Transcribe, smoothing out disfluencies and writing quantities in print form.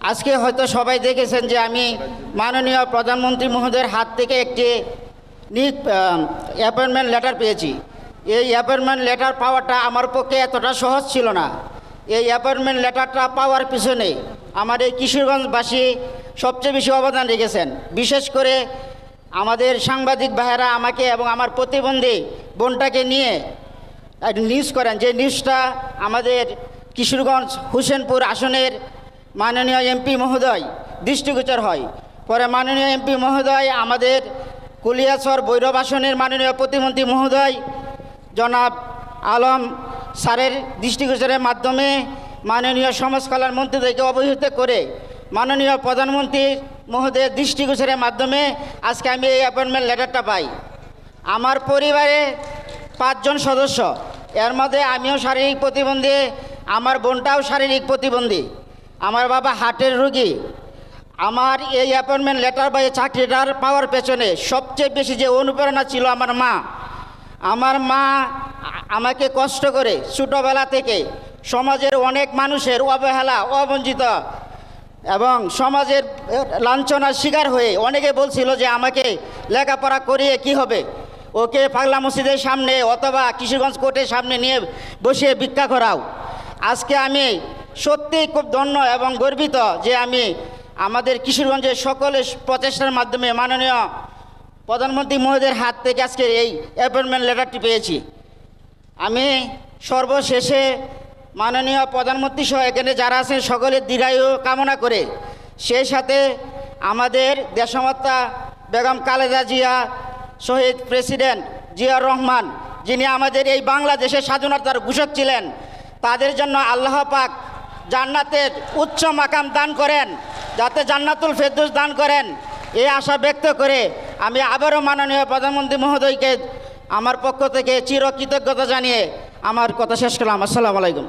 আজকে হয়তো সবাই দেখেছেন যে আমি মাননীয় প্রধানমন্ত্রী মহোদয়ের হাত থেকে একটি অ্যাপয়েন্টমেন্ট লেটার পেয়েছি। এই অ্যাপয়েন্টমেন্ট লেটার পাওয়াটা আমার পক্ষে এতটা সহজ ছিল না। এই অ্যাপয়েন্টমেন্ট লেটারটা পাওয়ার পিছনে আমার এই কিশোরগঞ্জবাসী সবচেয়ে বেশি অবদান রেখেছেন। বিশেষ করে আমাদের সাংবাদিক ভাইয়েরা আমাকে এবং আমার প্রতিবন্ধী বোনটাকে নিয়ে নিউজ করেন, যে নিউজটা আমাদের কিশোরগঞ্জ হুসেনপুর আসনের মাননীয় এমপি মহোদয় দৃষ্টিগোচর হয়। পরে মাননীয় এমপি মহোদয় আমাদের কুলিয়াচর ভৈরব আসনের মাননীয় প্রতিমন্ত্রী মহোদয় জনাব আলম স্যারের দৃষ্টিগোচরের মাধ্যমে মাননীয় সমাজ কল্যাণ মন্ত্রীদেরকে অবহিত করে মাননীয় প্রধানমন্ত্রী মহোদয়ের দৃষ্টিগোচরের মাধ্যমে আজকে আমি এই অ্যাপয়েন্টমেন্ট লেটারটা পাই। আমার পরিবারে 5 জন সদস্য, এর মধ্যে আমিও শারীরিক প্রতিবন্ধী, আমার বোনটাও শারীরিক প্রতিবন্ধী, আমার বাবা হার্টের রোগী। আমার এই অ্যাপয়েন্টমেন্ট লেটার বা এই চাকরিটার পাওয়ার পেছনে সবচেয়ে বেশি যে অনুপ্রেরণা ছিল আমার মা। আমার মা আমাকে কষ্ট করে ছোটোবেলা থেকে সমাজের অনেক মানুষের অবহেলা, অবঞ্চিত এবং সমাজের লাঞ্ছনার শিকার হয়ে অনেকে বলছিল যে আমাকে লেখাপড়া করিয়ে কি হবে, ওকে পাগলা মসজিদের সামনে অথবা কিশোরগঞ্জ কোর্টের সামনে নিয়ে বসিয়ে ভিক্ষা করাও। আজকে আমি সত্যিই খুব ধন্য এবং গর্বিত যে আমি আমাদের কিশোরগঞ্জের সকলের প্রচেষ্টার মাধ্যমে মাননীয় প্রধানমন্ত্রী মহোদয়ের হাত থেকে আজকে এই অ্যাপয়েন্টমেন্ট লেটারটি পেয়েছি। আমি সর্বশেষে মাননীয় প্রধানমন্ত্রী সহ এখানে যারা আছেন সকলের দীর্ঘায়ু কামনা করে, সেই সাথে আমাদের দেশমাতা বেগম খালেদা জিয়া, শহীদ প্রেসিডেন্ট জিয়াউর রহমান, যিনি আমাদের এই বাংলাদেশের স্বাধীনতার ঘোষক ছিলেন, তাদের জন্য আল্লাহ পাক জান্নাতের উচ্চ মাকাম দান করেন, যাতে জান্নাতুল ফেরদৌস দান করেন, এই আশা ব্যক্ত করে আমি আবারও মাননীয় প্রধানমন্ত্রী মহোদয়কে আমার পক্ষ থেকে চিরকৃতজ্ঞতা জানিয়ে আমার কথা শেষ করলাম। আসসালামু আলাইকুম।